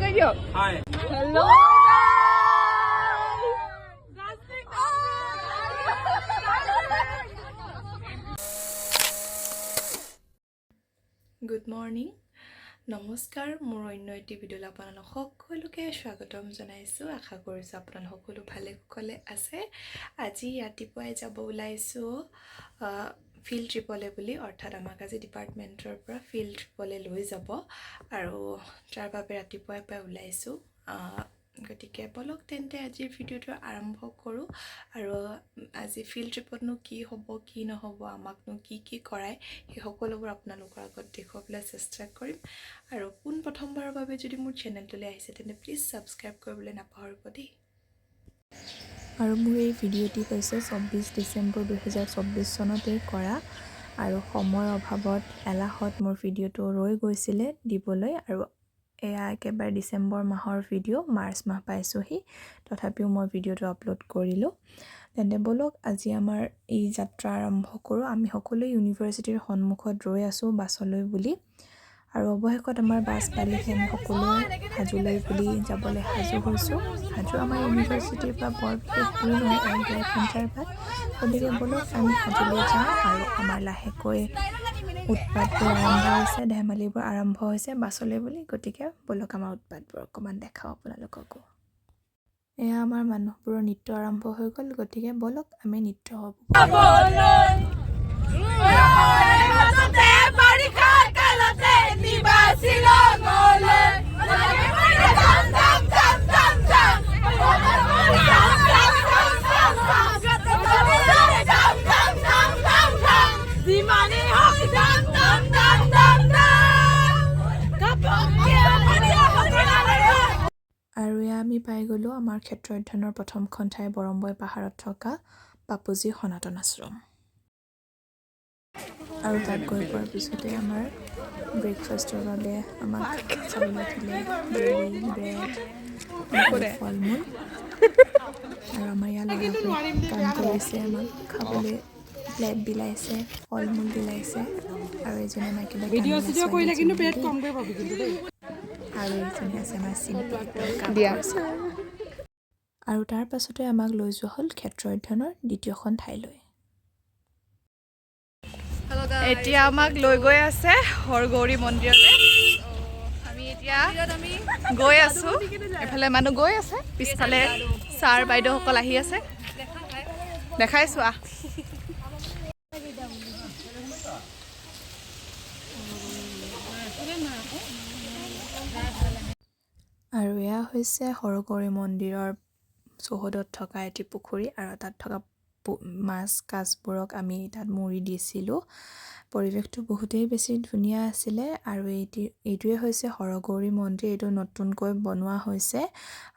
কৰি দিয়ক hi hello' good morning নমস্কাৰ মোৰ অন্য এটি ভিডিঅ'লৈ আপোনালোক সকলোকে স্বাগতম জনাইছোঁ আশা কৰিছোঁ আপোনালোক সকলো ভালে কুশলে আছে আজি ৰাতিপুৱাই যাব ওলাইছোঁ ফিল্ড ট্ৰিপলৈ বুলি অৰ্থাৎ আমাক আজি ডিপাৰ্টমেণ্টৰ পৰা ফিল্ড ট্ৰিপলৈ লৈ যাব আৰু তাৰ বাবে ৰাতিপুৱাই পাই ওলাইছোঁ গতিকে বলক তেন্তে আজিৰ ভিডিঅ'টো আৰম্ভ কৰোঁ আৰু আজি ফিল্ড ট্ৰিপতনো কি হ'ব কি নহ'ব আমাকনো কি কৰায় সেই সকলোবোৰ আপোনালোকৰ আগত দেখুৱাবলৈ চেষ্টা কৰিম আৰু পোনপ্ৰথমবাৰৰ বাবে যদি মোৰ চেনেলটোলৈ আহিছে তেন্তে প্লিজ ছাবস্ক্ৰাইব কৰিবলৈ নাপাহৰিব দেই আৰু মোৰ এই ভিডিঅ'টি হৈছে 24 ডিচেম্বৰ 2024 চনতে কৰা আৰু সময় অভাৱত এলাহত মোৰ ভিডিঅ'টো ৰৈ গৈছিলে দিবলৈ আৰু এয়া একেবাৰে ডিচেম্বৰ মাহৰ ভিডিঅ' মাৰ্চ মাহ পাইছোঁহি তথাপিও মই ভিডিঅ'টো আপলোড কৰিলোঁ তেন্তে বলক আজি আমাৰ এই যাত্ৰা আৰম্ভ কৰোঁ আমি সকলোৱে ইউনিভাৰ্চিটিৰ সন্মুখত ৰৈ আছোঁ বাছলৈ বুলি আৰু অৱশেষত আমাৰ বাছ পালেহি আমি সকলোৱে হাজোলৈ বুলি যাবলৈ সাজু হৈছোঁ হাজো আমাৰ ইউনিভাৰ্চিটিৰ পৰা বৰ বিশেষ দূৰ নহয় 1-2 ঘণ্টাৰ বাট গতিকে বলক আমি হাজোলৈ যাওঁ আৰু আমাৰ লাহেকৈ উৎপাতবোৰ আৰম্ভ হৈছে ধেমালিবোৰ আৰম্ভ হৈছে বাছলৈ বুলি গতিকে বলক আমাৰ উৎপাতবোৰ অকণমান দেখাওঁ আপোনালোককো এয়া আমাৰ মানুহবোৰৰ নৃত্য আৰম্ভ হৈ গ'ল গতিকে বলক আমি নৃত্য হ'ব আৰু এয়া আমি পাই গ'লোঁ আমাৰ ক্ষেত্ৰ অধ্যয়নৰ প্ৰথমখন ঠাই বৰম্বৈ পাহাৰত থকা বাপুজী সনাতন আশ্ৰম আৰু তাত গৈ পোৱাৰ পিছতে আমাৰ ব্ৰেকফাষ্টৰ বাবে আমাক খাবলৈ দিলে ডেইলি ব্ৰেড ফল মূল আৰু আমাৰ ইয়াৰ ল'ৰাবোৰে কাম কৰিছে আমাক খাবলৈ প্লেট বিলাইছে ফল মূল বিলাইছে আৰু এজনে আমাক কিবা আৰু এইজনী আছে আমাৰ চিম্পল আৰু তাৰ পাছতে আমাক লৈ যোৱা হ'ল ক্ষেত্ৰ অধ্যয়নৰ দ্বিতীয়খন ঠাইলৈ এতিয়া আমাক লৈ গৈ আছে হৰগৌৰী মন্দিৰলৈ আমি এতিয়া গৈ আছোঁ এফালে মানুহ গৈ আছে পিছফালে ছাৰ বাইদেউসকল আহি আছে দেখাইছোঁ আৰু এয়া হৈছে হৰগৌৰী মন্দিৰৰ চৌহদত থকা এটি পুখুৰী আৰু তাত থকা মাছ কাছবোৰক আমি তাত মুৰি দিছিলোঁ পৰিৱেশটো বহুতেই বেছি ধুনীয়া আছিলে আৰু এইটোৱে হৈছে হৰগৌৰী মন্দিৰ এইটো নতুনকৈ বনোৱা হৈছে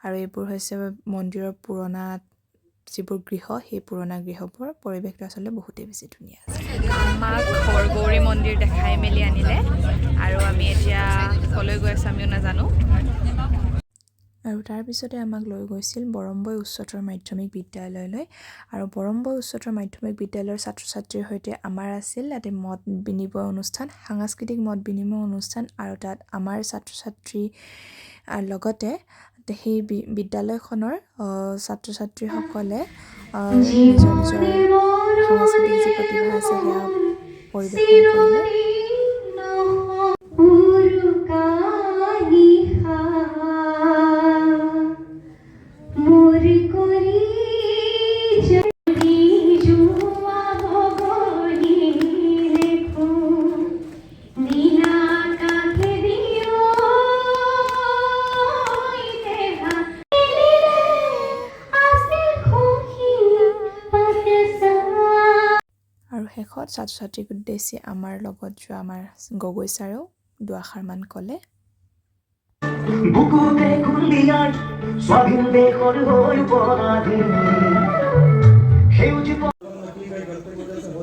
আৰু এইবোৰ হৈছে মন্দিৰৰ পুৰণা যিবোৰ গৃহ সেই পুৰণা গৃহবোৰ পৰিৱেশটো আচলতে বহুতেই বেছি ধুনীয়া আছে আমাক হৰগৌৰী মন্দিৰ দেখাই মেলি আনিলে আৰু আমি এতিয়া কলৈ গৈ আছোঁ আমিও নাজানো আৰু তাৰপিছতে আমাক লৈ গৈছিল বৰম্বৈ উচ্চতৰ মাধ্যমিক বিদ্যালয়লৈ আৰু বৰম্বৈ উচ্চতৰ মাধ্যমিক বিদ্যালয়ৰ ছাত্ৰ ছাত্ৰীৰ সৈতে আমাৰ আছিল তাতে মত বিনিময় অনুষ্ঠান সাংস্কৃতিক মত বিনিময় অনুষ্ঠান আৰু তাত আমাৰ ছাত্ৰ ছাত্ৰী লগতে সেই বিদ্যালয়খনৰ ছাত্ৰ ছাত্ৰীসকলে নিজৰ নিজৰ সাংস্কৃতিক যি প্ৰতিভা আছে সেয়া পৰিৱেশন কৰিলে শেষত ছাত্ৰ ছাত্ৰীক উদ্দেশ্যি আমাৰ লগত যোৱা আমাৰ গগৈ ছাৰেও দুআষাৰমান ক'লে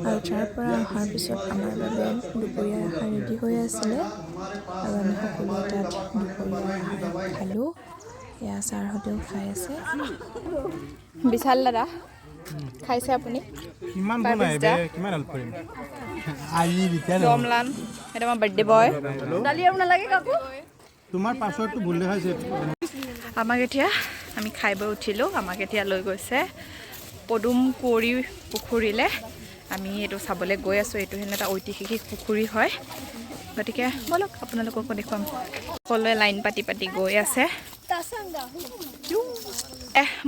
আৰু তাৰ পৰা অহাৰ পিছত আমাৰ বাবে দুপৰীয়াৰ আহাৰ ৰেডি হৈ আছিলে আৰু আমি সকলোৱে তাত দুপৰীয়াৰ আহাৰ খালোঁ এয়া ছাৰহঁতেও খাই আছে বিশাল দাদা খাইছে আপুনি কিমান বনাইবে কিমান হেল্প কৰিম আই ৰিটাৰ্ন দমলান এটা আমাৰ বাৰ্থডে বয় দালি আৰু নালাগে কাকো তোমাৰ পাছৱৰ্ডটো ভুল দেখাইছে আমাক এতিয়া আমি খাই বৈ উঠিলোঁ আমাক এতিয়া লৈ গৈছে পদুম কুঁৱৰী পুখুৰীলৈ আমি এইটো চাবলৈ গৈ আছোঁ এইটো হেনে এটা ঐতিহাসিক পুখুৰী হয় গতিকে বলক আপোনালোককো দেখুৱাম সকলোৱে লাইন পাতি পাতি গৈ আছে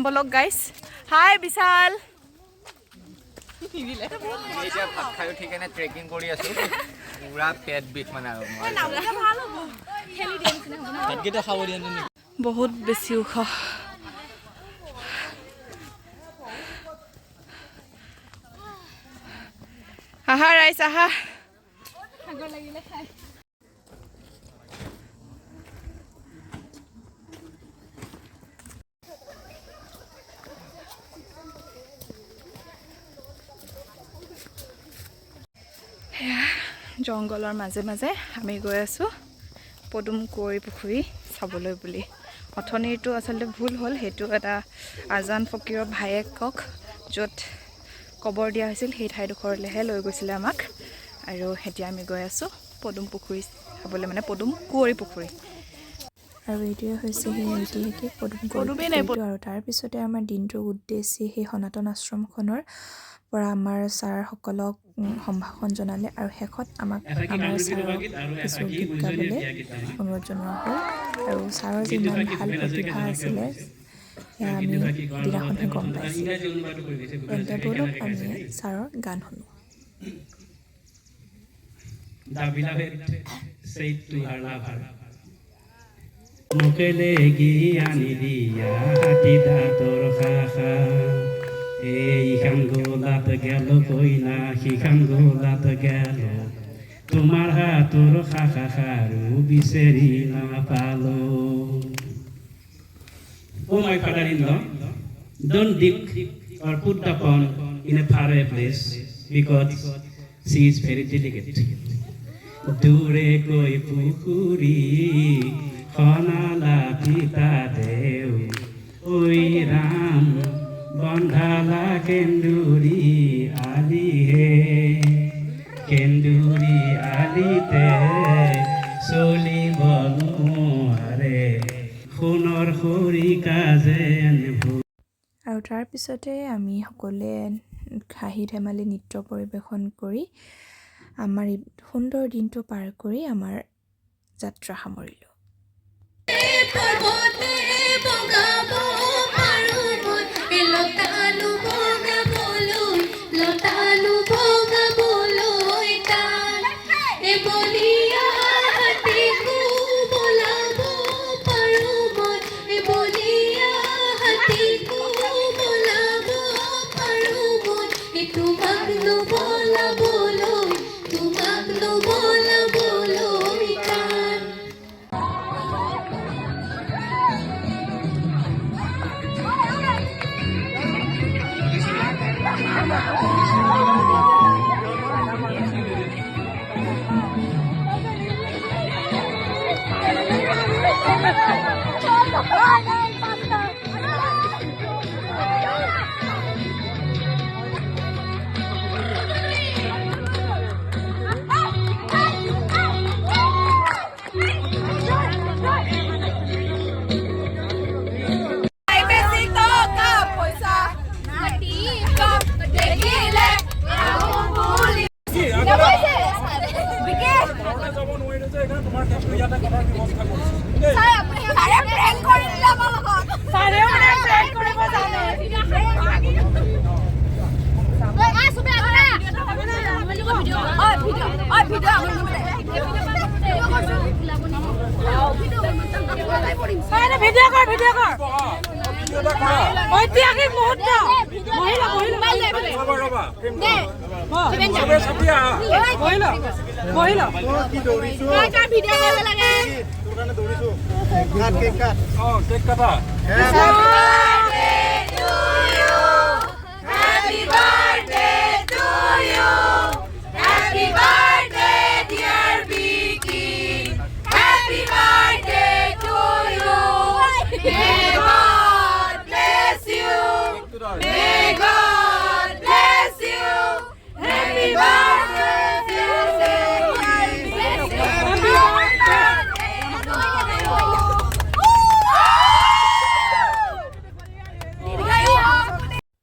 বলক গাইছ হাই বিশাল এতিয়া ভাত খাই উঠি কেনে ট্ৰেকিং কৰি আছো পুৰা পেট বিষ মানে আৰু ভাতকেইটা খাব দিয়া নেকি বহুত বেছি ওখ আহা ৰাইজ আহা জংঘলৰ মাজে মাজে আমি গৈ আছোঁ পদুম কুঁৱৰী পুখুৰী চাবলৈ বুলি অথনিটো আচলতে ভুল হ'ল সেইটো এটা আজান ফকীৰৰ ভায়েকক য'ত কবৰ দিয়া হৈছিল সেই ঠাইডোখৰলৈহে লৈ গৈছিলে আমাক আৰু এতিয়া আমি গৈ আছোঁ পদুম পুখুৰী চাবলৈ মানে পদুম কুঁৱৰী পুখুৰী আৰু এইটোৱে হৈছে সেই ঐতিহাসিক পদুম কুঁৱৰী আৰু তাৰপিছতে আমাৰ দিনটোৰ উদ্দেশ্যে সেই সনাতন আশ্ৰমখনৰ পৰা আমাৰ ছাৰসকলক সম্ভাষণ জনালে আৰু শেষত আমাক আমাৰ ছাৰক কিছু গীত গাবলৈ অনুৰোধ জনোৱা হ'ল আৰু ছাৰৰ যে ইমান ভাল প্ৰতিভা আছিলে সেয়া আমি দিনাখনহে গম পাইছিলোঁ তেন্তে ব'লক আমি ছাৰৰ গান শুনো মুকেলে গিয়ানি দিয়া হাতী দাঁতৰ খাখা এইখান গোলাত গেল কইনা সিখান গোলাত গেল তোমাৰ হাতৰ খাখা খাৰু বিচাৰি নাপালো Oh my father-in-law, don't dig or put the pawn in a far away place because she is very delicate. Dure koi pukhuri khonala pita deu oi ram bandhala kenduri ali he kenduri ali te soli bolu are khonor khori kajen আৰু তাৰপিছতে আমি সকলোৱে হাঁহি ধেমালি নৃত্য পৰিৱেশন কৰি আমাৰ এই সুন্দৰ দিনটো পাৰ কৰি আমাৰ যাত্ৰা সামৰিলোঁ ঐতিহাসিক মুহূৰ্ত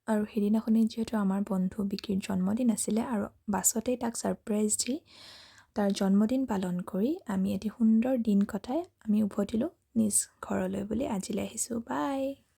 আৰু সেইদিনাখনেই যিহেতু আমাৰ বন্ধু বিকিৰ জন্মদিন আছিলে আৰু বাছতেই তাক ছাৰপ্ৰাইজ দি তাৰ জন্মদিন পালন কৰি আমি এটি সুন্দৰ দিন কটাই আমি উভতিলোঁ নিজ ঘৰলৈ বুলি আজিলৈ আহিছোঁ বাই